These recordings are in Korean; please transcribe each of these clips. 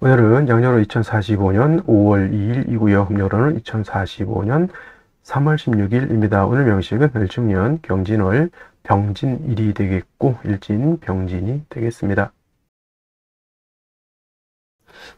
오늘은 양력으로 2045년 5월 2일이고요. 음력으로는 2045년 3월 16일입니다. 오늘 명식은 을중년 경진월 병진일이 되겠고 일진병진이 되겠습니다.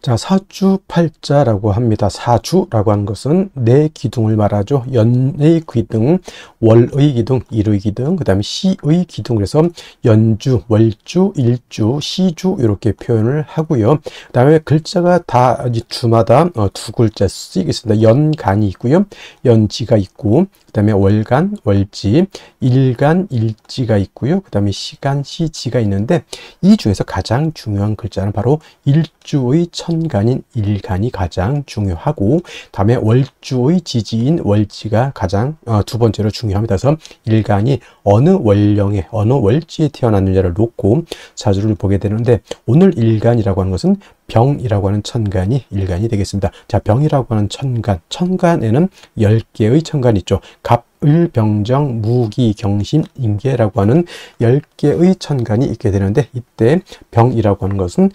자, 사주팔자라고 합니다. 사주라고 하는 것은 네 기둥을 말하죠. 연의 기둥, 월의 기둥, 일의 기둥, 그 다음에 시의 기둥. 그래서 연주, 월주, 일주, 시주 이렇게 표현을 하고요. 그 다음에 글자가 다 주마다 두 글자 쓰이겠습니다. 연간이 있고요. 연지가 있고, 그 다음에 월간, 월지, 일간, 일지가 있고요. 그 다음에 시간, 시지가 있는데 이 중에서 가장 중요한 글자는 바로 일주의 천간인 일간이 가장 중요하고, 다음에 월주의 지지인 월지가 가장 두 번째로 중요합니다. 그래서 일간이 어느 월령에 어느 월지에 태어났느냐를 놓고 사주를 보게 되는데, 오늘 일간이라고 하는 것은 병이라고 하는 천간이 일간이 되겠습니다. 자, 병이라고 하는 천간, 천간에는 10개의 천간이 있죠. 갑, 을, 병정, 무기, 경신, 임계라고 하는 10개의 천간이 있게 되는데, 이때 병이라고 하는 것은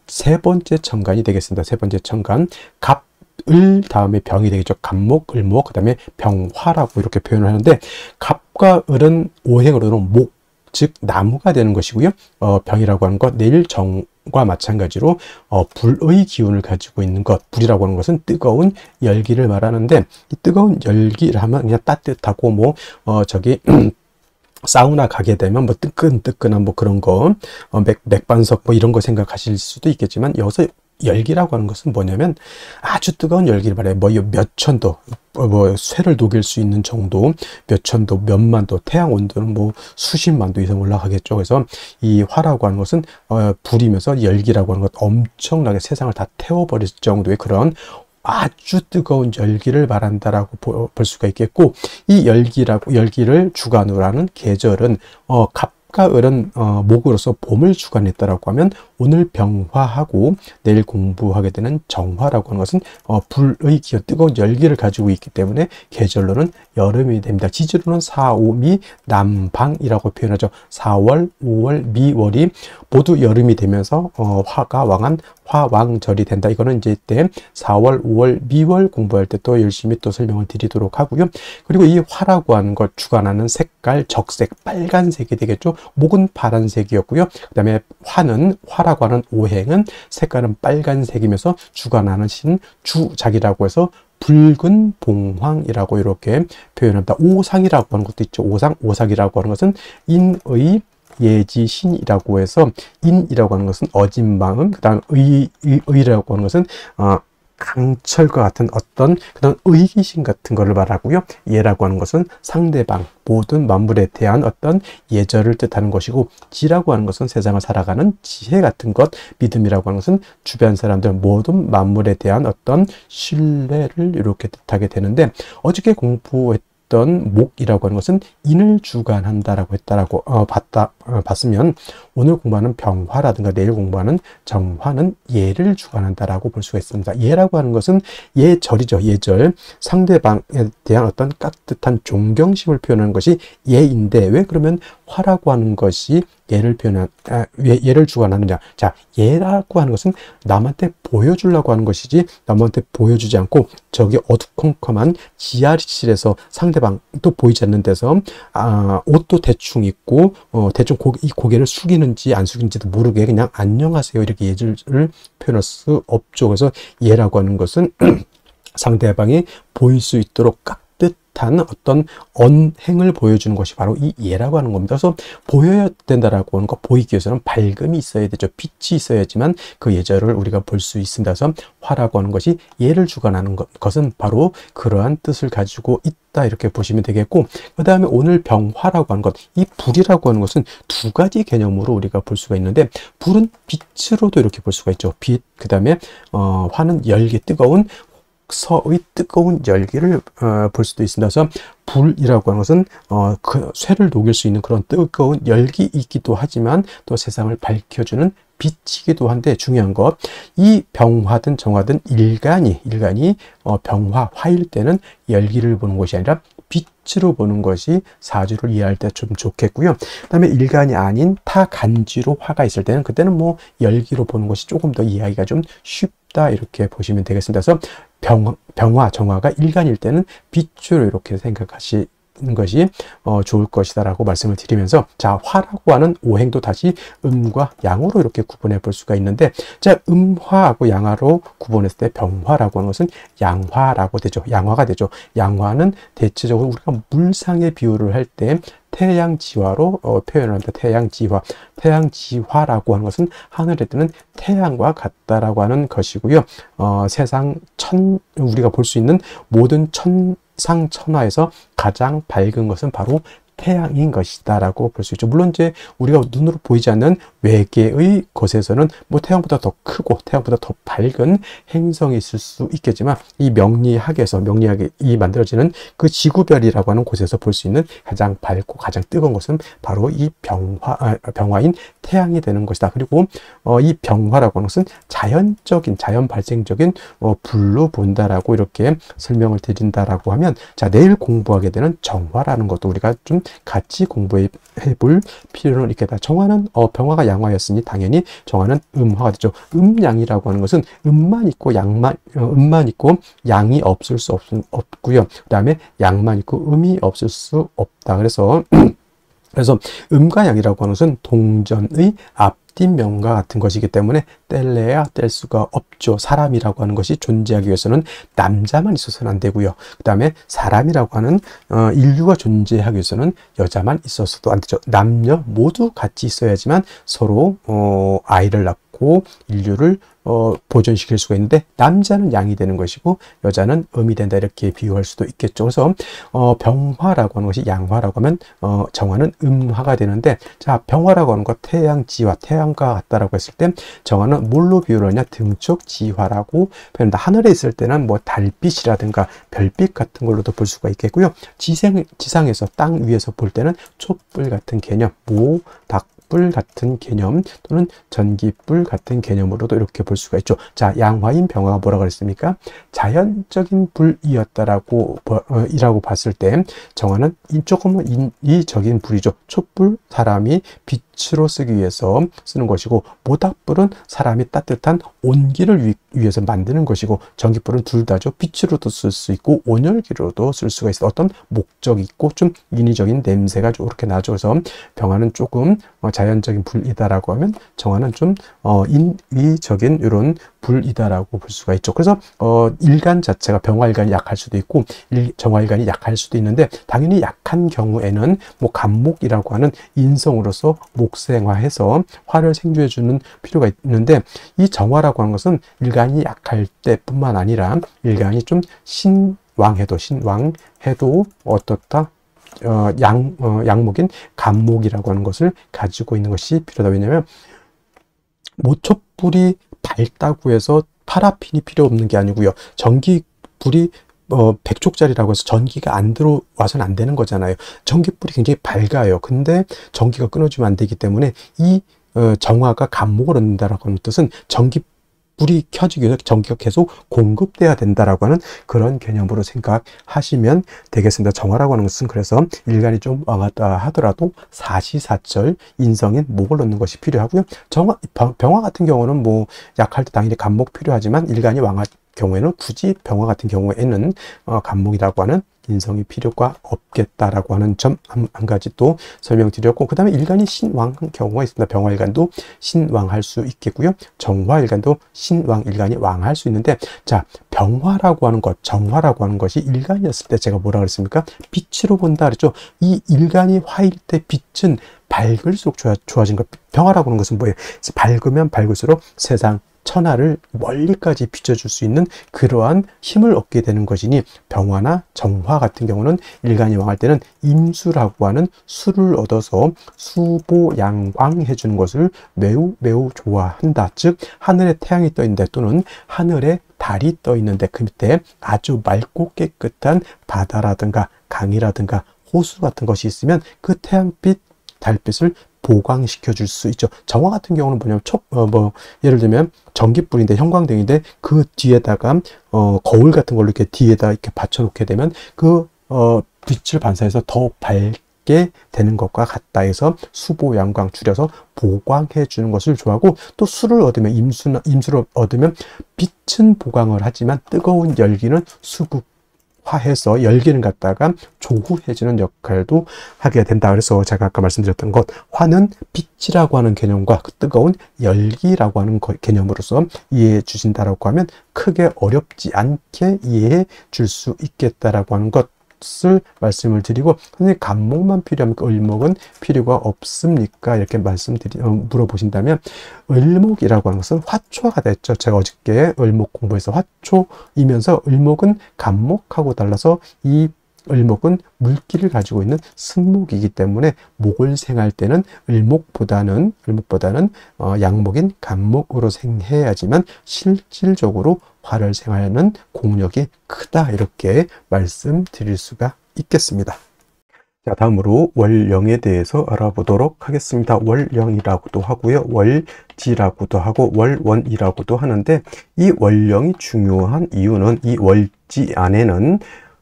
세 번째 천간이 되겠습니다. 세 번째 천간, 갑, 을 다음에 병이 되겠죠. 갑목, 을목, 그 다음에 병화라고 이렇게 표현을 하는데, 갑과 을은 오행으로는 목, 즉 나무가 되는 것이고요. 병이라고 하는 것, 내일 정과 마찬가지로 불의 기운을 가지고 있는 것, 불이라고 하는 것은 뜨거운 열기를 말하는데, 이 뜨거운 열기를 하면 그냥 따뜻하고 사우나 가게 되면 뜨끈뜨끈한 그런 거, 맥반석 이런 거 생각하실 수도 있겠지만, 여기서 열기라고 하는 것은 뭐냐면 아주 뜨거운 열기를 말해요. 몇 천도, 쇠를 녹일 수 있는 정도, 몇 천도, 몇 만도, 태양 온도는 수십만 도 이상 올라가겠죠. 그래서 이 화라고 하는 것은 불이면서 열기라고 하는 것, 엄청나게 세상을 다 태워버릴 정도의 그런 아주 뜨거운 열기를 말한다라고 볼 수가 있겠고, 이 열기를 주관으로 하는 계절은 갑과 을은 목으로서 봄을 주관했다라고 하면, 오늘 병화하고 내일 공부하게 되는 정화라고 하는 것은 불의 기운, 뜨거운 열기를 가지고 있기 때문에 계절로는 여름이 됩니다. 지지로는 4, 5, 미, 남방이라고 표현하죠. 4월, 5월, 미월이 모두 여름이 되면서 화가 왕한 화왕절이 된다. 이거는 이제 이때 4월, 5월, 미월 공부할 때 또 열심히 또 설명을 드리도록 하고요. 그리고 이 화라고 하는 것 주관하는 색깔, 적색, 빨간색이 되겠죠. 목은 파란색이었고요. 그 다음에 화라고 하는 오행은 색깔은 빨간색이면서 주관하는 신 주작이라고 해서 붉은 봉황이라고 이렇게 표현합니다. 오상이라고 하는 것도 있죠. 오상이라고 하는 것은 인의 예지신이라고 해서, 인이라고 하는 것은 어진 마음, 그 다음 의라고 하는 것은 강철과 같은 어떤 그런 의기심 같은 것을 말하고요. 예라고 하는 것은 상대방, 모든 만물에 대한 어떤 예절을 뜻하는 것이고, 지라고 하는 것은 세상을 살아가는 지혜 같은 것, 믿음이라고 하는 것은 주변 사람들, 모든 만물에 대한 어떤 신뢰를 이렇게 뜻하게 되는데, 어저께 공부했던 목이라고 하는 것은 인을 주관한다라고 했다라고 봤으면, 오늘 공부하는 병화라든가 내일 공부하는 정화는 예를 주관한다라고 볼 수가 있습니다. 예라고 하는 것은 예절이죠. 예절, 상대방에 대한 어떤 깍듯한 존경심을 표현하는 것이 예인데, 왜 그러면 화라고 하는 것이 예를 주관하느냐? 자, 예라고 하는 것은 남한테 보여주려고 하는 것이지, 남한테 보여주지 않고 저기 어두컴컴한 지하실에서 상대방도 보이지 않는 데서 옷도 대충 입고 대충 이 고개를 숙이는지 안 숙이는지도 모르게 그냥 안녕하세요 이렇게 예절을 표현할 수 없죠. 그래서 예라고 하는 것은 상대방이 보일 수 있도록 깍듯한 어떤 언행을 보여주는 것이 바로 이 예라고 하는 겁니다. 그래서 보여야 된다라고 하는 것, 보이기 위해서는 밝음이 있어야 되죠. 빛이 있어야지만 그 예절을 우리가 볼 수 있습니다. 그래서 화라고 하는 것이 예를 주관하는 것은 바로 그러한 뜻을 가지고 있다, 이렇게 보시면 되겠고, 그 다음에 오늘 병화라고 하는 것, 이 불이라고 하는 것은 두 가지 개념으로 우리가 볼 수가 있는데, 불은 빛으로도 이렇게 볼 수가 있죠. 빛, 그 다음에 화는 열기, 뜨거운 서의 뜨거운 열기를 볼 수도 있습니다. 그래서 불이라고 하는 것은 그 쇠를 녹일 수 있는 그런 뜨거운 열기이기도 하지만, 또 세상을 밝혀주는 빛이기도 한데, 중요한 것, 이 병화든 정화든 일간이 병화, 화일 때는 열기를 보는 것이 아니라 빛으로 보는 것이 사주를 이해할 때 좀 좋겠고요. 그 다음에 일간이 아닌 타간지로 화가 있을 때는 그때는 뭐 열기로 보는 것이 조금 더 이해하기가 좀 쉽다 이렇게 보시면 되겠습니다. 그래서 병화, 정화가 일간일 때는 빛으로 이렇게 생각하시 것이 좋을 것이다 라고 말씀을 드리면서, 자, 화라고 하는 오행도 다시 음과 양으로 이렇게 구분해 볼 수가 있는데, 자, 음화하고 양화로 구분했을 때 병화라고 하는 것은 양화라고 되죠. 양화가 되죠. 양화는 대체적으로 우리가 물상의 비유를 할 때 태양지화로 표현합니다. 태양지화. 태양지화라고 하는 것은 하늘에 뜨는 태양과 같다라고 하는 것이고요. 세상 우리가 볼 수 있는 모든 천상천하에서 가장 밝은 것은 바로 태양인 것이다 라고 볼 수 있죠. 물론 이제 우리가 눈으로 보이지 않는 외계의 것에서는 뭐 태양보다 더 크고 태양보다 더 밝은 행성이 있을 수 있겠지만, 이 명리학이 만들어지는 그 지구별이라고 하는 곳에서 볼 수 있는 가장 밝고 가장 뜨거운 것은 바로 이 병화인 태양이 되는 것이다. 그리고 이 병화라고 하는 것은 자연 발생적인 불로 본다라고 이렇게 설명을 드린다라고 하면, 자, 내일 공부하게 되는 정화라는 것도 우리가 좀 같이 공부해 볼 필요는 있겠다. 정화는 병화가 양화였으니 당연히 정화는 음화가 되죠. 음양이라고 하는 것은 음만 있고 양이 없을 수 없고요. 그 다음에 양만 있고 음이 없을 수 없다. 그래서 음과 양이라고 하는 것은 동전의 앞뒷면과 같은 것이기 때문에 뗄래야 뗄 수가 없죠. 사람이라고 하는 것이 존재하기 위해서는 남자만 있어서는 안 되고요. 그 다음에 사람이라고 하는 인류가 존재하기 위해서는 여자만 있어서도 안 되죠. 남녀 모두 같이 있어야지만 서로 아이를 낳고 인류를 보존시킬 수가 있는데, 남자는 양이 되는 것이고 여자는 음이 된다 이렇게 비유할 수도 있겠죠. 그래서 병화라고 하는 것이 양화라고 하면 정화는 음화가 되는데, 자, 병화라고 하는 것 태양지화, 태양과 같다라고 했을 때 정화는 뭘로 비유를 하냐? 등축지화라고 표현한다. 하늘에 있을 때는 뭐 달빛이라든가 별빛 같은 걸로도 볼 수가 있겠고요. 지상에서 땅 위에서 볼 때는 촛불 같은 개념, 닭불 같은 개념 또는 전기불 같은 개념으로도 이렇게 볼 수가 있죠. 자, 양화인 병화가 뭐라고 그랬습니까? 자연적인 불이었다라고 이라고 봤을 때 정화는 조금은 인위적인 불이죠. 촛불, 사람이 빛으로 쓰기 위해서 쓰는 것이고, 모닥불은 사람이 따뜻한 온기를 위해서 만드는 것이고, 전기불은 둘 다죠. 빛으로도 쓸 수 있고 온열기로도 쓸 수가 있어. 어떤 목적이 있고 좀 인위적인 냄새가 이렇게 나죠. 그래서 병화는 조금 자연적인 불이다라고 하면 정화는 좀 인위적인 이런 불이다라고 볼 수가 있죠. 그래서 일간 자체가 병화일간이 약할 수도 있고 정화일간이 약할 수도 있는데, 당연히 약한 경우에는 뭐 간목이라고 하는 인성으로서 목생화해서 화를 생주해 주는 필요가 있는데, 이 정화라고 하는 것은 일간이 약할 때뿐만 아니라 일간이 좀 신왕해도 어떻다? 양목인 간목이라고 하는 것을 가지고 있는 것이 필요하다. 왜냐하면 모촛불이 밝다고 해서 파라핀이 필요 없는 게 아니고요. 전기불이 100족짜리라고 해서 전기가 안 들어와서는 안 되는 거잖아요. 전기불이 굉장히 밝아요. 근데 전기가 끊어지면 안 되기 때문에 이 정화가 간목을 얻는다라고 하는 뜻은 불이 켜지기 위해서 전기가 계속 공급돼야 된다라고 하는 그런 개념으로 생각하시면 되겠습니다. 정화라고 하는 것은 그래서 일간이 좀 왕하다 하더라도 사시사철 인성인 목을 얻는 것이 필요하고요. 병화 같은 경우는 뭐 약할 때 당연히 간목 필요하지만 일간이 왕할 경우에는 굳이 병화 같은 경우에는 간목이라고 하는 인성이 필요가 없겠다라고 하는 점 한 가지 또 설명드렸고, 그 다음에 일간이 신왕한 경우가 있습니다. 병화일간도 신왕할 수 있겠고요. 정화일간도 신왕일간이 왕할 수 있는데, 자, 병화라고 하는 것, 정화라고 하는 것이 일간이었을 때 제가 뭐라 그랬습니까? 빛으로 본다 그랬죠. 이 일간이 화일 때 빛은 밝을수록 좋아진 것. 병화라고 하는 것은 뭐예요? 밝으면 밝을수록 세상 천하를 멀리까지 비춰줄 수 있는 그러한 힘을 얻게 되는 것이니, 병화나 정화 같은 경우는 일간이 왕할 때는 임수라고 하는 수를 얻어서 수보양광해 주는 것을 매우 좋아한다. 즉 하늘에 태양이 떠 있는데 또는 하늘에 달이 떠 있는데 그 밑에 아주 맑고 깨끗한 바다라든가 강이라든가 호수 같은 것이 있으면 그 태양빛, 달빛을 보강시켜 줄 수 있죠. 정화 같은 경우는 뭐냐면 예를 들면 전기불인데 형광등인데 그 뒤에다가 거울 같은 걸로 이렇게 뒤에다 이렇게 받쳐 놓게 되면 그 빛을 반사해서 더 밝게 되는 것과 같다 해서 수보, 양광 줄여서 보광해 주는 것을 좋아하고, 또 수를 얻으면 임수를 얻으면 빛은 보광을 하지만 뜨거운 열기는 수극화해서 열기를 갖다가 조후해주는 역할도 하게 된다. 그래서 제가 아까 말씀드렸던 것, 화는 빛이라고 하는 개념과 그 뜨거운 열기라고 하는 개념으로서 이해해 주신다라고 하면 크게 어렵지 않게 이해해 줄 수 있겠다라고 하는 것을 말씀을 드리고, 선생님 간목만 필요합니까? 을목은 필요가 없습니까? 이렇게 물어보신다면, 을목이라고 하는 것은 화초가 됐죠. 제가 어저께 을목 공부해서 화초이면서, 을목은 간목하고 달라서 이 을목은 물기를 가지고 있는 승목이기 때문에 목을 생할 때는 을목보다는 양목인 간목으로 생해야지만 실질적으로 화를 생하는 공력이 크다, 이렇게 말씀드릴 수가 있겠습니다. 자, 다음으로 월령에 대해서 알아보도록 하겠습니다. 월령이라고도 하고요, 월지라고도 하고 월원이라고도 하는데, 이 월령이 중요한 이유는 이 월지 안에는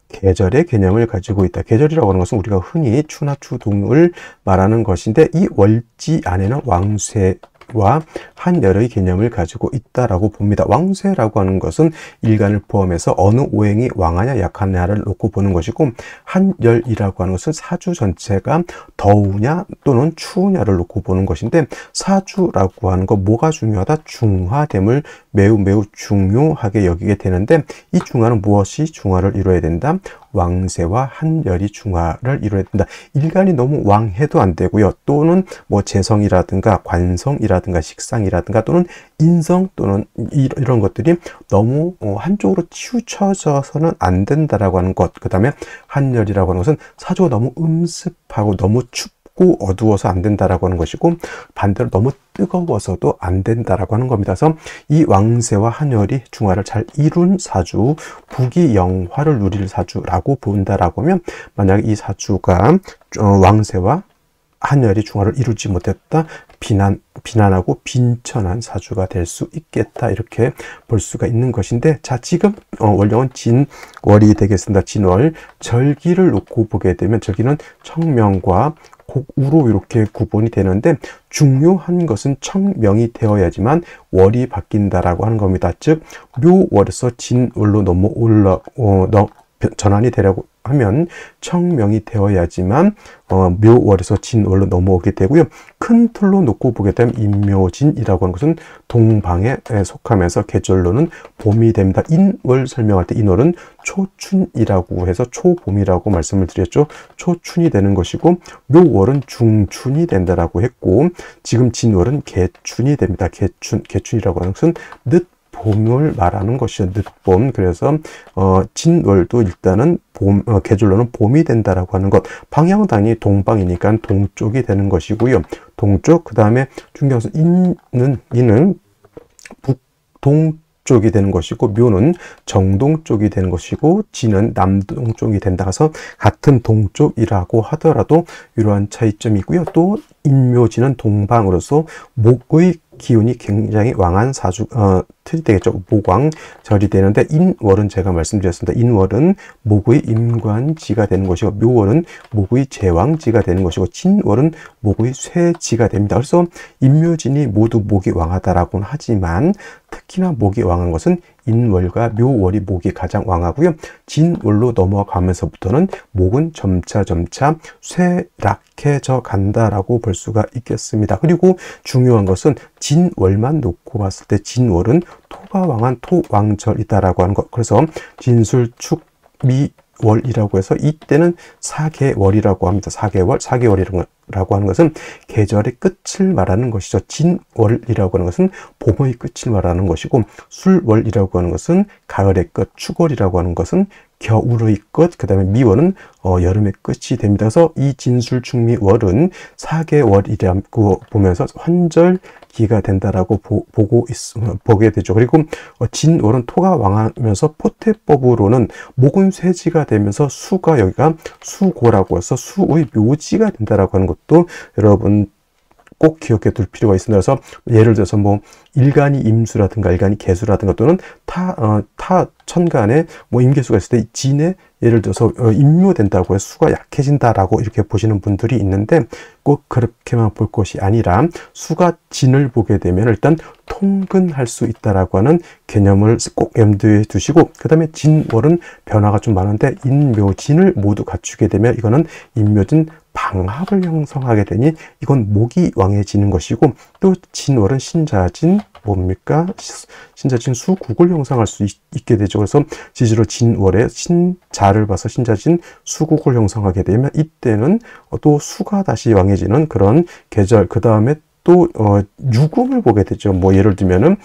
계절의 개념을 가지고 있다. 계절이라고 하는 것은 우리가 흔히 추나 추동을 말하는 것인데, 이 월지 안에는 왕쇠와 한열의 개념을 가지고 있다라고 봅니다. 왕쇠라고 하는 것은 일간을 포함해서 어느 오행이 왕하냐 약하냐를 놓고 보는 것이고, 한열이라고 하는 것은 사주 전체가 더우냐 또는 추우냐를 놓고 보는 것인데, 사주라고 하는 것 뭐가 중요하다? 중화됨을 매우 중요하게 여기게 되는데, 이 중화는 무엇이 중화를 이루어야 된다? 왕세와 한열이 중화를 이루어야 된다. 일간이 너무 왕해도 안 되고요, 또는 뭐 재성이라든가 관성이라든가 식상이라든가 또는 인성 또는 이런 것들이 너무 한쪽으로 치우쳐져서는 안 된다라고 하는 것. 그 다음에 한열이라고 하는 것은 사주가 너무 음습하고 너무 춥고 어두워서 안 된다라고 하는 것이고, 반대로 너무 뜨거워서도 안 된다라고 하는 겁니다. 그래서 이 왕세와 한열이 중화를 잘 이룬 사주, 부귀영화를 누릴 사주라고 본다라고 하면, 만약에 이 사주가 왕세와 한열이 중화를 이루지 못했다, 비난하고 빈천한 사주가 될 수 있겠다, 이렇게 볼 수가 있는 것인데, 자, 지금 월령은 진월이 되겠습니다. 진월, 절기를 놓고 보게 되면 절기는 청명과 곡우로 이렇게 구분이 되는데, 중요한 것은 청명이 되어야지만 월이 바뀐다라고 하는 겁니다. 즉 묘월에서 진월로 전환이 되려고 하면 청명이 되어야지만 묘월에서 진월로 넘어오게 되고요. 큰 틀로 놓고 보게 되면 인묘진이라고 하는 것은 동방에 속하면서 계절로는 봄이 됩니다. 인월 설명할 때 인월은 초춘이라고 해서 초봄이라고 말씀을 드렸죠. 초춘이 되는 것이고, 묘월은 중춘이 된다라고 했고, 지금 진월은 개춘이 됩니다. 개춘이라고 하는 것은 봄을 말하는 것이죠. 늦봄. 그래서 진월도 일단은 계절로는 봄이 된다라고 하는 것. 방향은 당연히 동방이니까 동쪽이 되는 것이고요. 동쪽. 그 다음에 중요한 것은 인은 북동쪽이 되는 것이고, 묘는 정동쪽이 되는 것이고, 진은 남동쪽이 된다 해서 같은 동쪽이라고 하더라도 이러한 차이점이고요. 또 인묘진은 동방으로서 목의 기운이 굉장히 왕한 틀이 되겠죠. 목왕절이 되는데, 인월은 제가 말씀드렸습니다. 인월은 목의 임관지가 되는 것이고, 묘월은 목의 제왕지가 되는 것이고, 진월은 목의 쇠지가 됩니다. 그래서 인묘진이 모두 목이 왕하다라고는 하지만, 특히나 목이 왕한 것은 인월과 묘월이 목이 가장 왕하고요. 진월로 넘어가면서부터는 목은 점차 쇠락해져 간다라고 볼 수가 있겠습니다. 그리고 중요한 것은 진월만 놓고 봤을 때 진월은 토가 왕한 토왕절이다라고 하는 것. 그래서 진술축미월이라고 해서 이때는 사계월이라고 합니다. 사계월이라고 하는 것은 계절의 끝을 말하는 것이죠. 진월이라고 하는 것은 봄의 끝을 말하는 것이고, 술월이라고 하는 것은 가을의 끝, 축월이라고 하는 것은 겨울의 끝, 그 다음에 미월은 여름의 끝이 됩니다. 그래서 이 진술축미월은 사계월이라고 보면서 환절기가 된다라고 보게 되죠. 그리고 진월은 토가 왕하면서 포태법으로는 목은 쇠지가 되면서 수가 여기가 수고라고 해서 수의 묘지가 된다라고 하는 것도 여러분 꼭 기억해 둘 필요가 있습니다. 그래서 예를 들어서 뭐 일간이 임수라든가 일간이 개수라든가 또는 타 천간에 뭐 임계수가 있을 때 진에 예를 들어서 임묘된다고 해서 수가 약해진다라고 이렇게 보시는 분들이 있는데 꼭 그렇게만 볼 것이 아니라 수가 진을 보게 되면 일단 통근할 수 있다라고 하는 개념을 꼭 염두에 두시고, 그 다음에 진월은 변화가 좀 많은데 인묘진을 모두 갖추게 되면 이거는 인묘진 방합을 형성하게 되니 이건 목이 왕해지는 것이고, 또 진월은 신자진 뭡니까? 신자진 수국을 형성할 수 있게 되죠. 그래서 지지로 진월에 신자를 봐서 신자진 수국을 형성하게 되면 이때는 또 수가 다시 왕해지는 그런 계절, 그 다음에 또 유금을 보게 되죠. 뭐 예를 들면은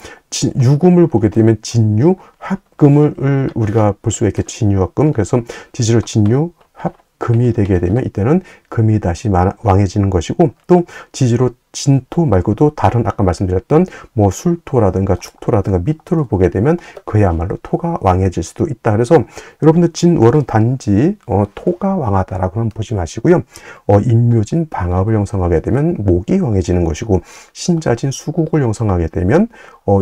유금을 보게 되면 진유 합금을 우리가 볼 수가 있겠죠. 진유 합금. 그래서 지지로 진유 합금이 되게 되면 이때는 금이 다시 왕해지는 것이고, 또 지지로 진토 말고도 다른 아까 말씀드렸던 뭐 술토라든가 축토라든가 미토를 보게 되면 그야말로 토가 왕해질 수도 있다. 그래서 여러분들 진월은 단지 토가 왕하다라고는 보지 마시고요. 인묘진 방합을 형성하게 되면 목이 왕해지는 것이고, 신자진 수국을 형성하게 되면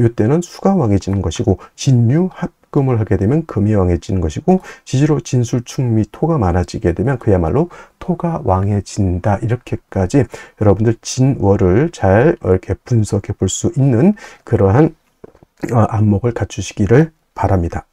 이때는 수가 왕해지는 것이고, 진유 합금을 하게 되면 금이 왕해지는 것이고, 지지로 진술축미 토가 많아지게 되면 그야말로 토가 왕해진다. 이렇게까지 여러분들 진월을 잘 이렇게 분석해 볼 수 있는 그러한 안목을 갖추시기를 바랍니다.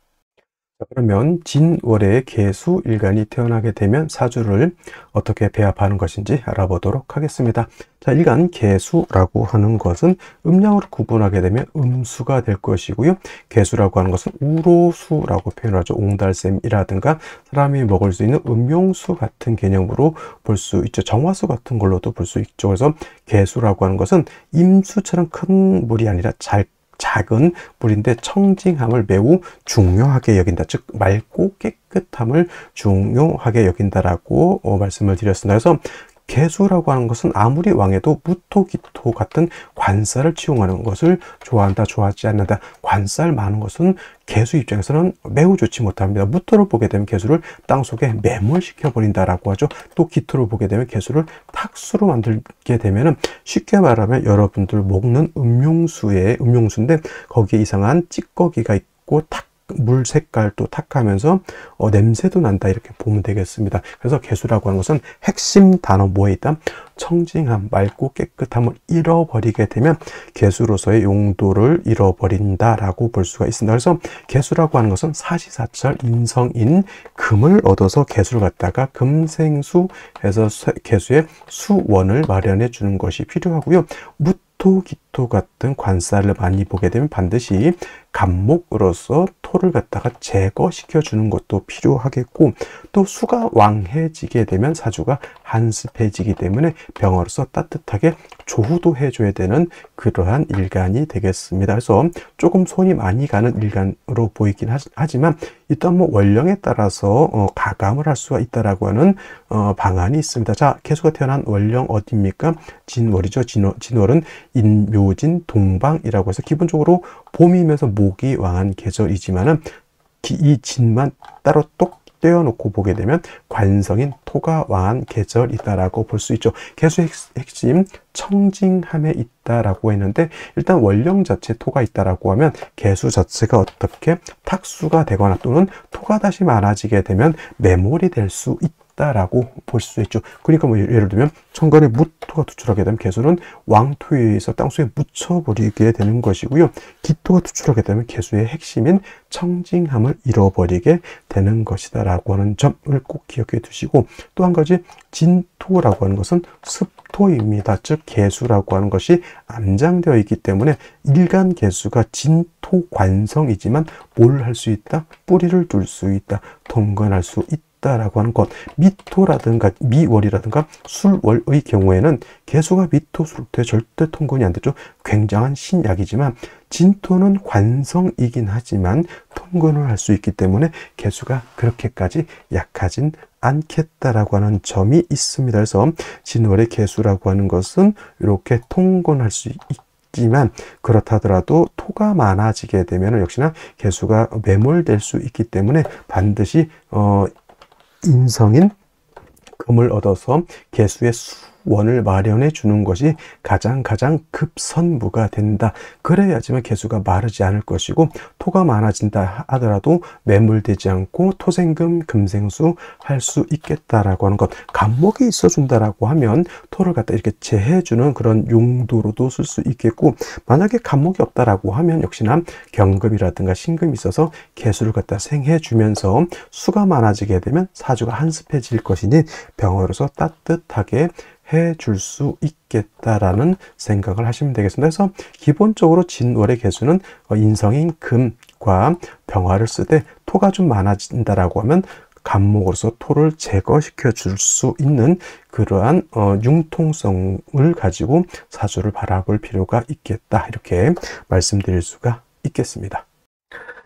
자, 그러면 진월에 개수 일간이 태어나게 되면 사주를 어떻게 배합하는 것인지 알아보도록 하겠습니다. 자, 일간 개수라고 하는 것은 음양으로 구분하게 되면 음수가 될 것이고요. 개수라고 하는 것은 우로수라고 표현하죠. 옹달샘이라든가 사람이 먹을 수 있는 음용수 같은 개념으로 볼 수 있죠. 정화수 같은 걸로도 볼 수 있죠. 그래서 개수라고 하는 것은 임수처럼 큰 물이 아니라 작은 물인데 청징함을 매우 중요하게 여긴다. 즉 맑고 깨끗함을 중요하게 여긴다라고 말씀을 드렸습니다. 그래서 개수라고 하는 것은 아무리 왕해도 무토, 기토 같은 관살을 치용하는 것을 좋아한다, 좋아하지 않는다. 관살 많은 것은 개수 입장에서는 매우 좋지 못합니다. 무토를 보게 되면 개수를 땅속에 매몰시켜 버린다라고 하죠. 또 기토를 보게 되면 개수를 탁수로 만들게 되면은 쉽게 말하면 여러분들 먹는 음용수인데 거기에 이상한 찌꺼기가 있고 물 색깔도 탁하면서 냄새도 난다, 이렇게 보면 되겠습니다. 그래서 개수라고 하는 것은 핵심 단어 뭐에 있다? 청징함, 맑고 깨끗함을 잃어버리게 되면 개수로서의 용도를 잃어버린다라고 볼 수가 있습니다. 그래서 개수라고 하는 것은 사시사철 인성인 금을 얻어서 개수를 갖다가 금생수 해서 개수의 수원을 마련해 주는 것이 필요하고요. 무토, 기토 같은 관살을 많이 보게 되면 반드시 간목으로서 토를 갖다가 제거시켜 주는 것도 필요하겠고, 또 수가 왕해지게 되면 사주가 한습해지기 때문에 병으로서 따뜻하게 조후도 해줘야 되는 그러한 일간이 되겠습니다. 그래서 조금 손이 많이 가는 일간으로 보이긴 하지만 일단 뭐 원령에 따라서 가감을 할 수가 있다라고 하는 방안이 있습니다. 자, 개수가 태어난 원령 어디입니까? 진월이죠. 진월은 인묘진 동방이라고 해서 기본적으로 봄이면서 목이 왕한 계절이지만은 이 진만 따로 똑 떼어놓고 보게 되면 관성인 토가 왕한 계절이다라고 볼 수 있죠. 개수의 핵심 청징함에 있다라고 했는데, 일단 원령 자체 토가 있다라고 하면 개수 자체가 어떻게 탁수가 되거나 또는 토가 다시 많아지게 되면 매몰이 될 수 있다라고 볼 수 있죠. 그러니까 뭐 예를 들면 천간에 무토가 투출하게 되면 개수는 왕토에 의해서 땅속에 묻혀버리게 되는 것이고요. 기토가 투출하게 되면 개수의 핵심인 청징함을 잃어버리게 되는 것이다 라고 하는 점을 꼭 기억해 두시고, 또 한 가지 진토라고 하는 것은 습토입니다. 즉 개수라고 하는 것이 암장되어 있기 때문에 일간 개수가 진토 관성이지만 뭘 할 수 있다? 뿌리를 둘 수 있다, 통근할 수 있다라고 하는 것. 미토라든가 미월이라든가 술월의 경우에는 개수가 미토, 술토에 절대 통근이 안 되죠. 굉장한 신약이지만 진토는 관성이긴 하지만 통근을 할 수 있기 때문에 개수가 그렇게까지 약하진 않겠다라고 하는 점이 있습니다. 그래서 진월의 개수라고 하는 것은 이렇게 통근할 수 있지만, 그렇다 하더라도 토가 많아지게 되면 역시나 개수가 매몰될 수 있기 때문에 반드시 인성인 금을 얻어서 개수의 원을 마련해 주는 것이 가장 급선무가 된다. 그래야지만 개수가 마르지 않을 것이고, 토가 많아진다 하더라도 매몰되지 않고 토생금 금생수 할 수 있겠다라고 하는 것. 간목이 있어준다라고 하면 토를 갖다 이렇게 재해주는 그런 용도로도 쓸 수 있겠고, 만약에 간목이 없다라고 하면 역시나 경금이라든가 신금이 있어서 개수를 갖다 생해주면서 수가 많아지게 되면 사주가 한습해질 것이니 병화로서 따뜻하게 해줄 수 있겠다라는 생각을 하시면 되겠습니다. 그래서 기본적으로 진월의 개수는 인성인 금과 병화를 쓰되 토가 좀 많아진다라고 하면 간목으로서 토를 제거시켜 줄 수 있는 그러한 융통성을 가지고 사주를 바라볼 필요가 있겠다, 이렇게 말씀드릴 수가 있겠습니다.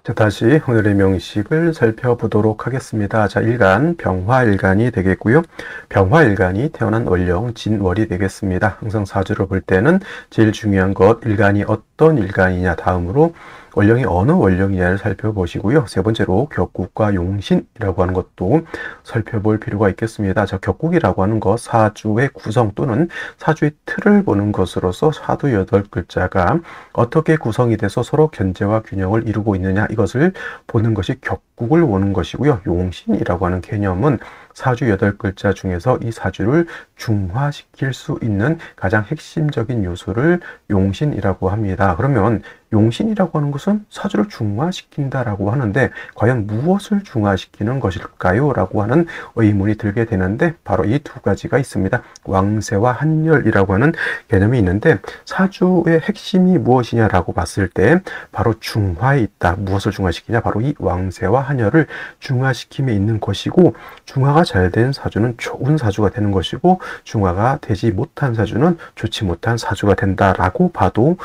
자, 다시 오늘의 명식을 살펴보도록 하겠습니다. 자, 일간, 병화일간이 되겠고요. 병화일간이 태어난 월령 진월이 되겠습니다. 항상 사주를 볼 때는 제일 중요한 것, 일간이 어떤 일간이냐, 다음으로 월령이 어느 월령이냐를 살펴보시고요. 세 번째로 격국과 용신이라고 하는 것도 살펴볼 필요가 있겠습니다. 자, 격국이라고 하는 것, 사주의 구성 또는 사주의 틀을 보는 것으로서 사두 8글자가 어떻게 구성이 돼서 서로 견제와 균형을 이루고 있느냐, 이것을 보는 것이 격국을 보는 것이고요. 용신이라고 하는 개념은 사주 8글자 중에서 이 사주를 중화시킬 수 있는 가장 핵심적인 요소를 용신이라고 합니다. 그러면 용신이라고 하는 것은 사주를 중화시킨다라고 하는데 과연 무엇을 중화시키는 것일까요? 라고 하는 의문이 들게 되는데 바로 이 두 가지가 있습니다. 왕세와 한열이라고 하는 개념이 있는데 사주의 핵심이 무엇이냐라고 봤을 때 바로 중화에 있다. 무엇을 중화시키냐? 바로 이 왕세와 한열을 중화시킴에 있는 것이고, 중화가 잘 된 사주는 좋은 사주가 되는 것이고, 중화가 되지 못한 사주는 좋지 못한 사주가 된다라고 봐도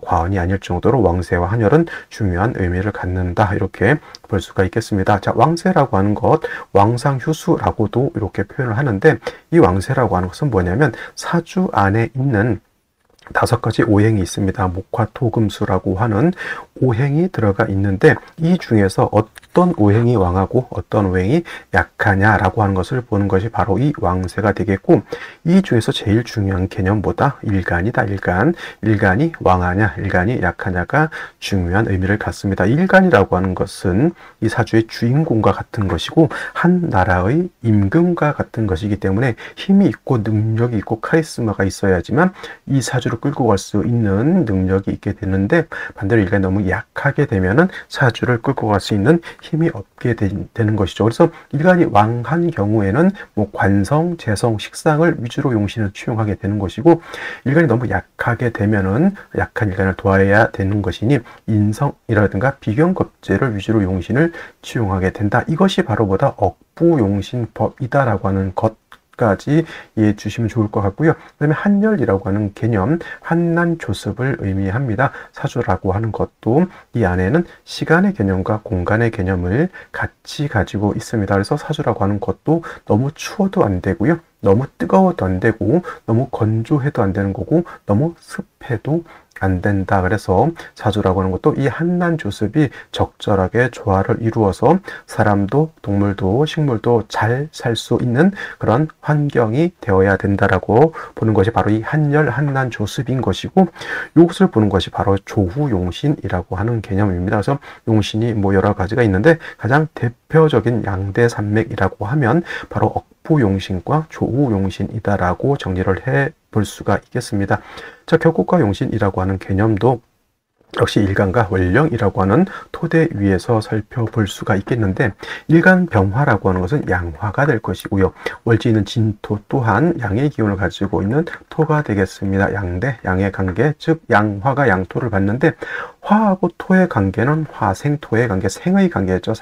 과언이 아닐 정도로 왕세와 한열은 중요한 의미를 갖는다, 이렇게 볼 수가 있겠습니다. 자, 왕세라고 하는 것, 왕상휴수라고도 이렇게 표현을 하는데, 이 왕세라고 하는 것은 뭐냐면 사주 안에 있는 5가지 오행이 있습니다. 목화토금수라고 하는 오행이 들어가 있는데 이 중에서 어떤 오행이 왕하고 어떤 오행이 약하냐라고 하는 것을 보는 것이 바로 이 왕세가 되겠고, 이 중에서 제일 중요한 개념보다 일간이다. 일간이 왕하냐 일간이 약하냐가 중요한 의미를 갖습니다. 일간이라고 하는 것은 이 사주의 주인공과 같은 것이고 한 나라의 임금과 같은 것이기 때문에 힘이 있고 능력이 있고 카리스마가 있어야지만 이 사주를 끌고 갈 수 있는 능력이 있게 되는데, 반대로 일간이 너무 약하게 되면은 사주를 끌고 갈 수 있는 힘이 없게 되는 것이죠. 그래서 일간이 왕한 경우에는 뭐 관성, 재성, 식상을 위주로 용신을 취용하게 되는 것이고, 일간이 너무 약하게 되면은 약한 일간을 도와야 되는 것이니 인성이라든가 비경겁제를 위주로 용신을 취용하게 된다. 이것이 바로 보다 억부용신법이다라고 하는 것까지 이해해 주시면 좋을 것 같고요. 그 다음에 한열이라고 하는 개념, 한난조습을 의미합니다. 사주라고 하는 것도 이 안에는 시간의 개념과 공간의 개념을 같이 가지고 있습니다. 그래서 사주라고 하는 것도 너무 추워도 안 되고요, 너무 뜨거워도 안 되고, 너무 건조해도 안 되는 거고, 너무 습해도 안 된다. 그래서 사주라고 하는 것도 이 한난조습이 적절하게 조화를 이루어서 사람도 동물도 식물도 잘 살 수 있는 그런 환경이 되어야 된다라고 보는 것이 바로 이 한열 한난조습인 것이고, 이것을 보는 것이 바로 조후용신이라고 하는 개념입니다. 그래서 용신이 뭐 여러 가지가 있는데 가장 대표적인 양대산맥이라고 하면 바로 억부용신과 조후용신이다라고 정리를 해 볼 수가 있겠습니다. 자, 격국과 용신이라고 하는 개념도 역시 일간과 월령이라고 하는 토대 위에서 살펴볼 수가 있겠는데, 일간 병화라고 하는 것은 양화가 될 것이고요, 월지는 진토 또한 양의 기운을 가지고 있는 토가 되겠습니다. 양대 양의 관계, 즉 양화가 양토를 받는데, 화하고 토의 관계는 화생토의 관계, 생의 관계죠.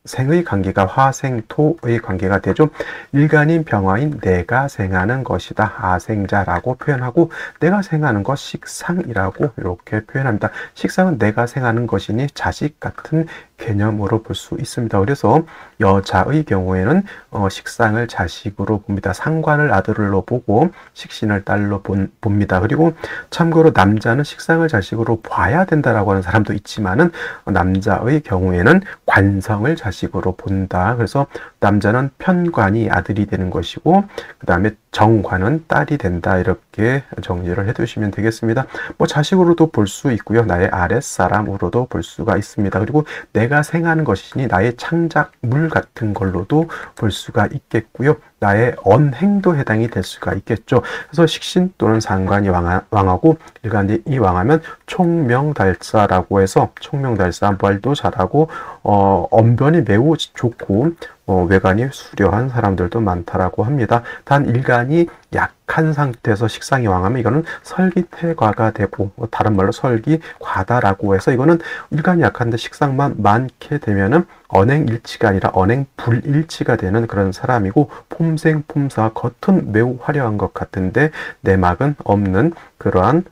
생의 관계가 화생토의 관계가 되죠. 일간인 병화인 내가 생하는 것이다, 아생자라고 표현하고, 내가 생하는 것 식상이라고 이렇게 표현합니다. 식상은 내가 생하는 것이니 자식 같은 개념으로 볼 수 있습니다. 그래서 여자의 경우에는 식상을 자식으로 봅니다. 상관을 아들로 보고 식신을 딸로 봅니다. 그리고 참고로 남자는 식상을 자식으로 봐야 된다라고 하는 사람도 있지만은 남자의 경우에는 관성을 자식으로 본다. 그래서 남자는 편관이 아들이 되는 것이고 그 다음에 정관은 딸이 된다. 이렇게 정리를 해두시면 되겠습니다. 뭐 자식으로도 볼 수 있고요. 나의 아랫사람으로도 볼 수가 있습니다. 그리고 내가 생하는 것이니 나의 창작물 같은 걸로도 볼 수가 있겠고요. 나의 언행도 해당이 될 수가 있겠죠. 그래서 식신 또는 상관이 왕하고 일간이 왕하면 총명달사라고 해서 총명달사, 말도 잘하고 언변이 매우 좋고 외관이 수려한 사람들도 많다라고 합니다. 단 일간이 약한 상태에서 식상이 왕하면 이거는 설기퇴과가 되고 다른 말로 설기과다라고 해서 이거는 일간이 약한데 식상만 많게 되면은 언행일치가 아니라 언행불일치가 되는 그런 사람이고 폼생폼사 겉은 매우 화려한 것 같은데 내막은 없는 그러한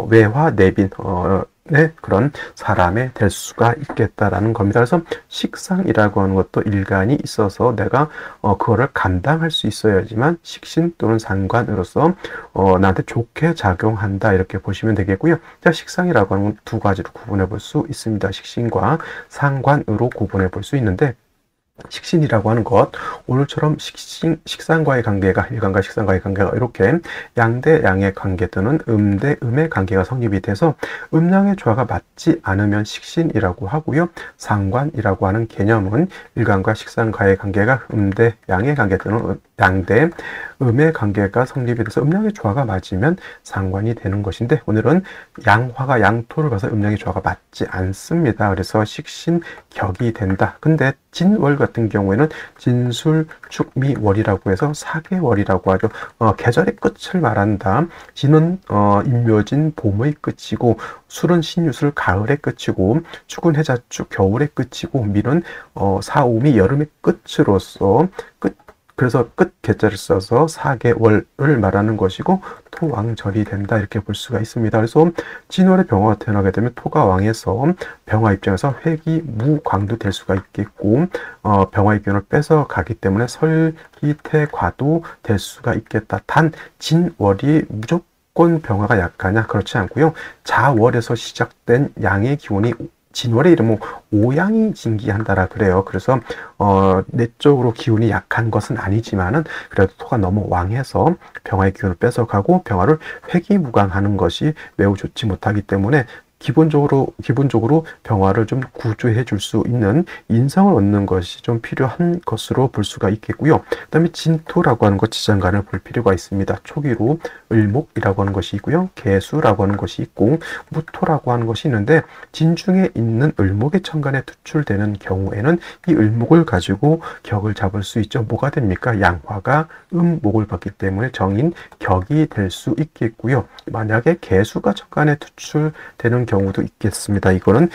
외화 내빈 그런 사람이 될 수가 있겠다라는 겁니다. 그래서 식상이라고 하는 것도 일간이 있어서 내가 그거를 감당할 수 있어야지만 식신 또는 상관으로서 나한테 좋게 작용한다 이렇게 보시면 되겠고요. 자, 식상이라고 하는 건 두 가지로 구분해 볼 수 있습니다. 식신과 상관으로 구분해 볼 수 있는데 식신이라고 하는 것, 오늘처럼 식상과의 관계가, 일간과 식상과의 관계가 이렇게 양대 양의 관계 또는 음대 음의 관계가 성립이 돼서 음양의 조화가 맞지 않으면 식신이라고 하고요. 상관이라고 하는 개념은 일간과 식상과의 관계가 음대 양의 관계 또는 양대 음의 관계가 성립이 돼서 음양의 조화가 맞으면 상관이 되는 것인데 오늘은 양화가 양토를 봐서 음양의 조화가 맞지 않습니다. 그래서 식신격이 된다. 근데 진월 같은 경우에는 진술, 축미, 월이라고 해서 4개월이라고 하죠. 계절의 끝을 말한다. 진은 임묘진 봄의 끝이고 술은 신유술 가을의 끝이고 축은 해자축 겨울의 끝이고 밀은 사오미 여름의 끝으로서 그래서 끝 계절을 써서 4개월을 말하는 것이고 토왕절이 된다 이렇게 볼 수가 있습니다. 그래서 진월에 병화가 태어나게 되면 토가 왕에서 병화 입장에서 회기무광도 될 수가 있겠고 병화의 기운을 뺏어 가기 때문에 설기태과도 될 수가 있겠다. 단 진월이 무조건 병화가 약하냐? 그렇지 않고요. 자월에서 시작된 양의 기운이 진월의 이름은 오양이 진기한다라 그래요. 그래서 내적으로 기운이 약한 것은 아니지만은 그래도 토가 너무 왕해서 병화의 기운을 뺏어가고 병화를 회기무강하는 것이 매우 좋지 못하기 때문에 기본적으로 병화를 좀 구조해 줄 수 있는 인성을 얻는 것이 좀 필요한 것으로 볼 수가 있겠고요. 그 다음에 진토라고 하는 것 지장간을 볼 필요가 있습니다. 초기로 을목이라고 하는 것이 있고요. 개수라고 하는 것이 있고 무토라고 하는 것이 있는데 진중에 있는 을목의 천간에 투출되는 경우에는 이 을목을 가지고 격을 잡을 수 있죠. 뭐가 됩니까? 양화가 음목을 받기 때문에 정인 격이 될 수 있겠고요. 만약에 개수가 천간에 투출되는 경우도 있겠습니다. 이거는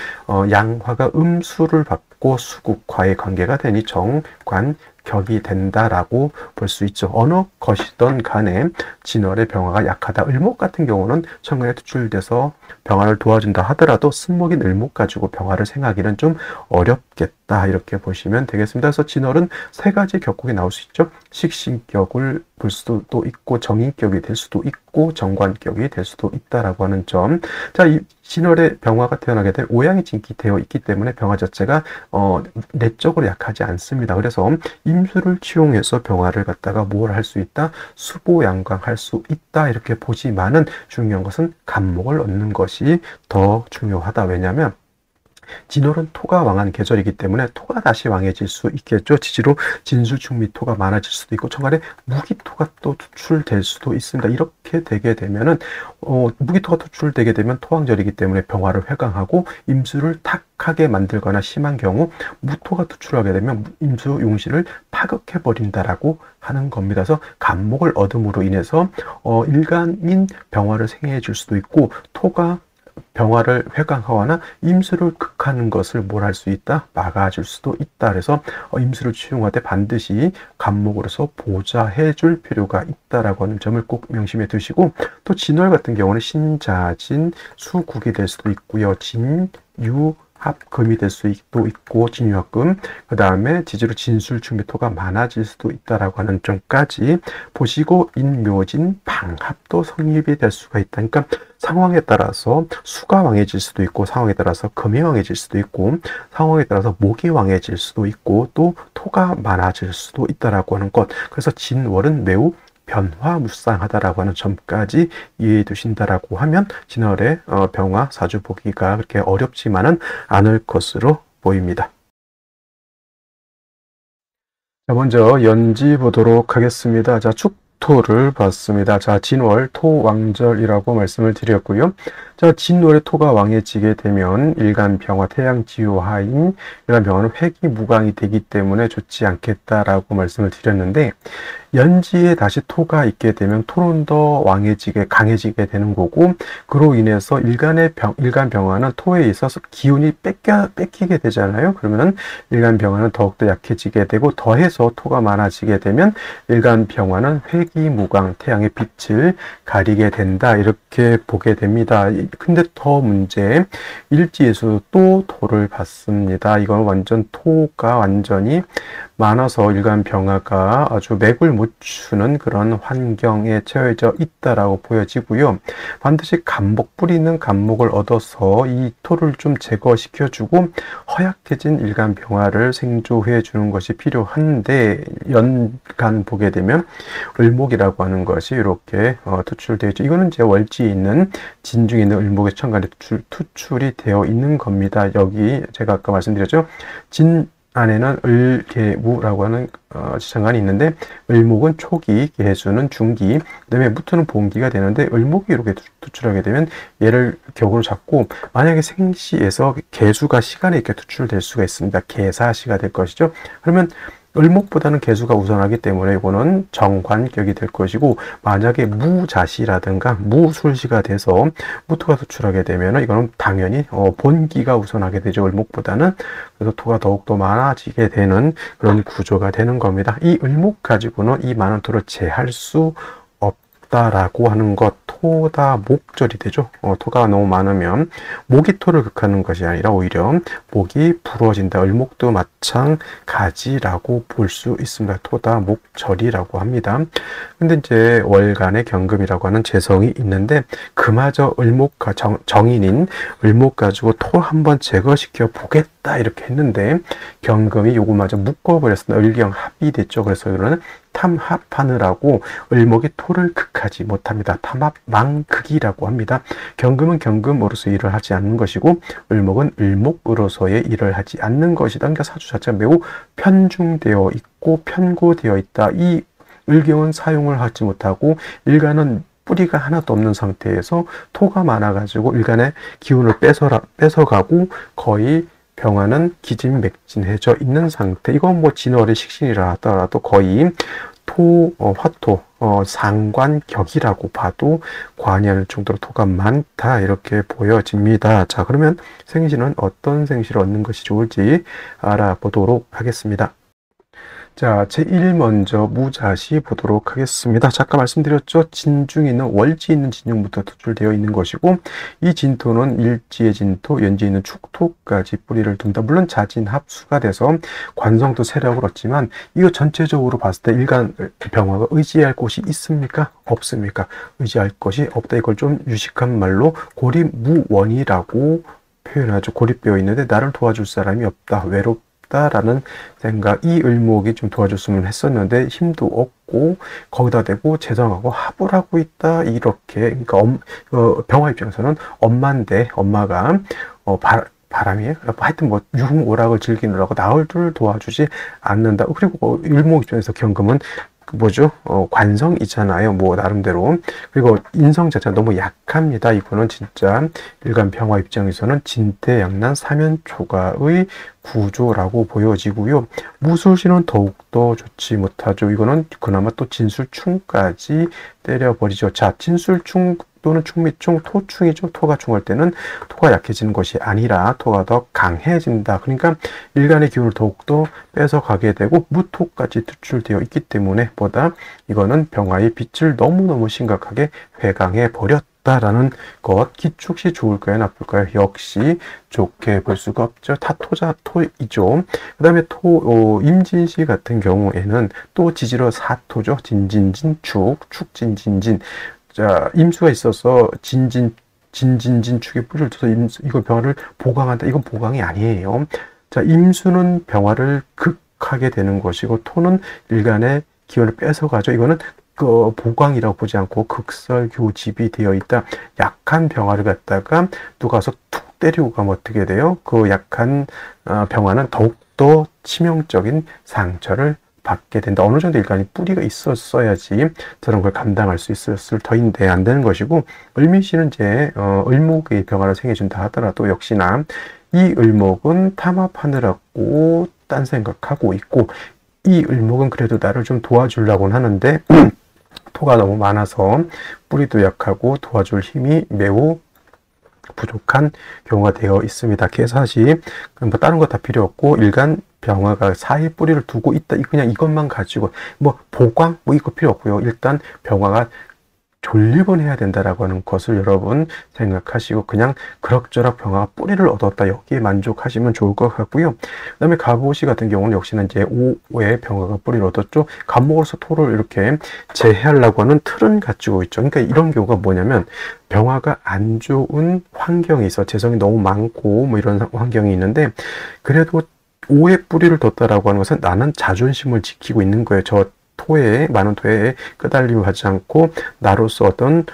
양화가 음수를 받고 수국화의 관계가 되니 정관 격이 된다라고 볼 수 있죠. 어느 것이든 간에 진월의 병화가 약하다. 을목 같은 경우는 천간에 투출돼서 병화를 도와준다 하더라도 쓴목인 을목 가지고 병화를 생하기는 좀 어렵겠다 이렇게 보시면 되겠습니다. 그래서 진월은 세 가지 격국이 나올 수 있죠. 식신격을 볼 수도 있고 정인격이 될 수도 있고 정관격이 될 수도 있다라고 하는 점. 자, 이 진월에 병화가 태어나게 된 오양이 진기되어 있기 때문에 병화 자체가 내적으로 약하지 않습니다. 그래서 임수를 치용해서 병화를 갖다가 뭘 할 수 있다? 수보양광할 수 있다 이렇게 보지만은 중요한 것은 간목을 얻는 것이 더 중요하다. 왜냐하면 진월은 토가 왕한 계절이기 때문에 토가 다시 왕해질 수 있겠죠. 지지로 진수축미토가 많아질 수도 있고 천간에 무기토가 또 투출될 수도 있습니다. 이렇게 되게 되면은 무기토가 투출되게 되면 토왕절이기 때문에 병화를 회강하고 임수를 탁하게 만들거나 심한 경우 무토가 투출하게 되면 임수 용신을 파극해 버린다라고 하는 겁니다. 그래서 간목을 얻음으로 인해서 일간인 병화를 생해해 줄 수도 있고 토가 병화를 회강하거나 임수를 극하는 것을 뭘 할 수 있다? 막아줄 수도 있다. 그래서 임수를 치용할 때 반드시 간목으로서 보좌해 줄 필요가 있다라고 하는 점을 꼭 명심해 두시고 또 진월 같은 경우는 신자진 수국이 될 수도 있고요. 진유 합금이 될 수도 있고 진유합금, 그 다음에 지지로 진술충미 토가 많아질 수도 있다라고 하는 점까지 보시고 인묘진 방합도 성립이 될 수가 있다. 그러니까 상황에 따라서 수가 왕해질 수도 있고, 상황에 따라서 금이 왕해질 수도 있고, 상황에 따라서 목이 왕해질 수도 있고, 또 토가 많아질 수도 있다라고 하는 것. 그래서 진월은 매우 변화무쌍하다라고 하는 점까지 이해해 두신다라고 하면 진월의 병화 사주 보기가 그렇게 어렵지만은 않을 것으로 보입니다. 자, 먼저 연지 보도록 하겠습니다. 자, 축토를 봤습니다. 자, 진월 토왕절이라고 말씀을 드렸고요. 자, 진월의 토가 왕해지게 되면 일간병화, 태양지호하인 일간병화는 회기무강이 되기 때문에 좋지 않겠다라고 말씀을 드렸는데, 연지에 다시 토가 있게 되면 토는 더 왕해지게 강해지게 되는 거고, 그로 인해서 일간병화는 토에 있어서 기운이 뺏기게 되잖아요. 그러면은 일간병화는 더욱더 약해지게 되고, 더해서 토가 많아지게 되면 일간병화는 회기무강, 태양의 빛을 가리게 된다, 이렇게 보게 됩니다. 근데 더 문제, 일지에서 또 토를 받습니다. 이건 완전 토가 완전히 많아서 일간병화가 아주 맥을 못 추는 그런 환경에 처해져 있다라고 보여지고요. 반드시 간목, 뿌리는 간목을 얻어서 이 토를 좀 제거시켜주고 허약해진 일간병화를 생조해 주는 것이 필요한데, 연간 보게 되면 을목이라고 하는 것이 이렇게 투출되어 있죠. 이거는 제 월지에 있는 진중에 있는 을목의 천간에 투출이 되어 있는 겁니다. 여기 제가 아까 말씀드렸죠. 진 안에는 을계무라고 하는 지장간이 있는데, 을목은 초기, 계수는 중기, 그다음에 무토는 본기가 되는데, 을목이 이렇게 투출하게 되면 얘를 격으로 잡고, 만약에 생시에서 계수가 시간에 이렇게 투출될 수가 있습니다. 계사시가 될 것이죠. 그러면 을목보다는 계수가 우선하기 때문에 이거는 정관격이 될 것이고, 만약에 무자시라든가 무술시가 돼서 무토가 투출하게 되면 이거는 당연히 본기가 우선하게 되죠. 을목보다는. 그래서 토가 더욱더 많아지게 되는 그런 구조가 되는 겁니다. 이 을목 가지고는 이 많은 토를 제할 수 없다라고 하는 것, 토다 목절이 되죠. 토가 너무 많으면 목이 토를 극하는 것이 아니라 오히려 목이 부러진다. 을목도 마찬가지라고 볼 수 있습니다. 토다 목절이라고 합니다. 근데 이제 월간의 경금이라고 하는 재성이 있는데, 그마저 을목과 정인인 을목 가지고 토 한번 제거시켜 보겠다 이렇게 했는데, 경금이 요거마저 묶어버렸습니다. 을경합이 됐죠. 그래서 이거는 탐합하느라고 을목이 토를 극하지 못합니다. 탐합망극이라고 합니다. 경금은 경금으로서 일을 하지 않는 것이고, 을목은 을목으로서의 일을 하지 않는 것이다. 그러니까 사주 자체가 매우 편중되어 있고 편고되어 있다. 이 을경은 사용을 하지 못하고, 일간은 뿌리가 하나도 없는 상태에서 토가 많아가지고 일간의 기운을 뺏어가고 거의 병화는 기진맥진해져 있는 상태. 이건 뭐 진월의 식신이라 하더라도 거의 화토, 상관격이라고 봐도 과언이 아닐 정도로 토가 많다, 이렇게 보여집니다. 자, 그러면 생시는 어떤 생시를 얻는 것이 좋을지 알아보도록 하겠습니다. 자, 제1 먼저 무자시 보도록 하겠습니다. 자, 아까 말씀드렸죠. 진중에 있는 월지에 있는 진용부터 투출되어 있는 것이고, 이 진토는 일지의 진토, 연지에 있는 축토까지 뿌리를 둔다. 물론 자진합수가 돼서 관성도 세력을 얻지만, 이거 전체적으로 봤을 때 일간 병화가 의지할 곳이 있습니까? 없습니까? 의지할 것이 없다. 이걸 좀 유식한 말로 고립무원이라고 표현하죠. 고립되어 있는데 나를 도와줄 사람이 없다. 라는 생각, 이 을목이 좀 도와줬으면 했었는데 힘도 없고 거기다 대고 재정하고 합을 하고 있다, 이렇게. 그러니까 병화 입장에서는 엄마인데 엄마가 바람이에요. 하여튼 뭐 유흥오락을 즐기느라고 나을 도와주지 않는다. 그리고 을목 입장에서 경금은 뭐죠? 관성이잖아요. 뭐 나름대로. 그리고 인성 자체가 너무 약합니다. 이거는 진짜 일간 병화 입장에서는 진퇴양난 사면초가의 구조라고 보여지고요. 무술신은 더욱더 좋지 못하죠. 이거는 그나마 또 진술충까지 때려버리죠. 자, 진술충 또는 충미충, 토충이죠. 토가 충할 때는 토가 약해지는 것이 아니라 토가 더 강해진다. 그러니까 일간의 기운을 더욱더 뺏어가게 되고 무토까지 투출되어 있기 때문에 보다 이거는 병화의 빛을 너무너무 심각하게 회강해 버렸다. 없다라는 것, 기축시 좋을까요, 나쁠까요? 역시 좋게 볼 수가 없죠. 타토자 토이죠. 그 다음에 임진시 같은 경우에는 또 지지로 사토죠. 진진진 축진진진. 자, 임수가 있어서 진진진 축에 뿌리를 쳐서 이거 병화를 보강한다. 이건 보강이 아니에요. 자, 임수는 병화를 극하게 되는 것이고, 토는 일간의 기운을 뺏어가죠. 이거는 그 보강이라고 보지 않고 극설교집이 되어 있다. 약한 병화를 갖다가 누가 와서 툭 때리고 가면 어떻게 돼요? 그 약한 병화는 더욱더 치명적인 상처를 받게 된다. 어느 정도 일간이 뿌리가 있었어야지 저런 걸 감당할 수 있었을 터인데 안 되는 것이고, 을미씨는 이제 을목의 병화를 생겨준다 하더라도 역시나 이 을목은 탐합하느라고 딴 생각하고 있고, 이 을목은 그래도 나를 좀 도와주려고는 하는데 토가 너무 많아서 뿌리도 약하고 도와줄 힘이 매우 부족한 경우가 되어 있습니다. 개사시 뭐 다른 거 다 필요 없고 일간 병화가 사이 뿌리를 두고 있다. 그냥 이것만 가지고 뭐 보강 뭐 이거 필요 없고요. 일단 병화가 존립은 해야 된다라고 하는 것을 여러분 생각하시고 그냥 그럭저럭 병화가 뿌리를 얻었다. 여기에 만족하시면 좋을 것 같고요. 그 다음에 갑오시 같은 경우는 역시나 이제 오의 병화가 뿌리를 얻었죠. 갑목으로서 토를 이렇게 제해하려고 하는 틀은 갖추고 있죠. 그러니까 이런 경우가 뭐냐면 병화가 안 좋은 환경이 있어. 재성이 너무 많고 뭐 이런 환경이 있는데 그래도 오의 뿌리를 뒀다라고 하는 것은 나는 자존심을 지키고 있는 거예요. 많은 토에 끄달림을 받지 않고 나로서 어떤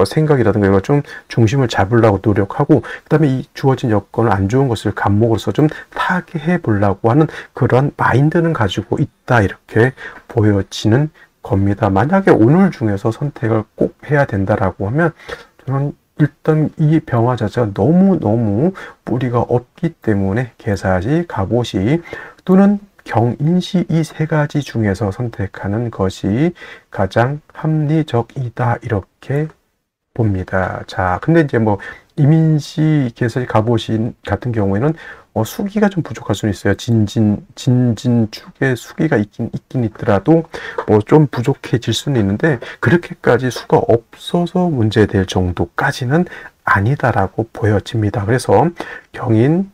생각이라든가 이걸 좀 중심을 잡으려고 노력하고 그 다음에 이 주어진 여건을 안 좋은 것을 간목으로서 좀 타개해 보려고 하는 그런 마인드는 가지고 있다 이렇게 보여지는 겁니다. 만약에 오늘 중에서 선택을 꼭 해야 된다라고 하면 저는 일단 이 병화 자체가 너무너무 뿌리가 없기 때문에 개사시, 갑오시 또는 경인시 이 세 가지 중에서 선택하는 것이 가장 합리적이다 이렇게 봅니다. 자, 근데 이제 뭐 이민시, 개사시, 갑오시 같은 경우에는 수기가 좀 부족할 수는 있어요. 진진축에 수기가 있긴 있더라도 뭐 좀 부족해질 수는 있는데 그렇게까지 수가 없어서 문제될 정도까지는 아니다라고 보여집니다. 그래서 경인,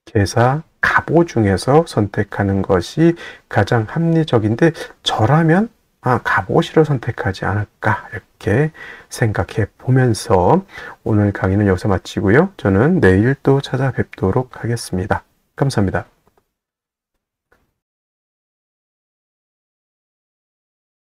개사, 갑오 중에서 선택하는 것이 가장 합리적인데 저라면 갑오시를 선택하지 않을까 이렇게 생각해 보면서 오늘 강의는 여기서 마치고요. 저는 내일 또 찾아뵙도록 하겠습니다. 감사합니다.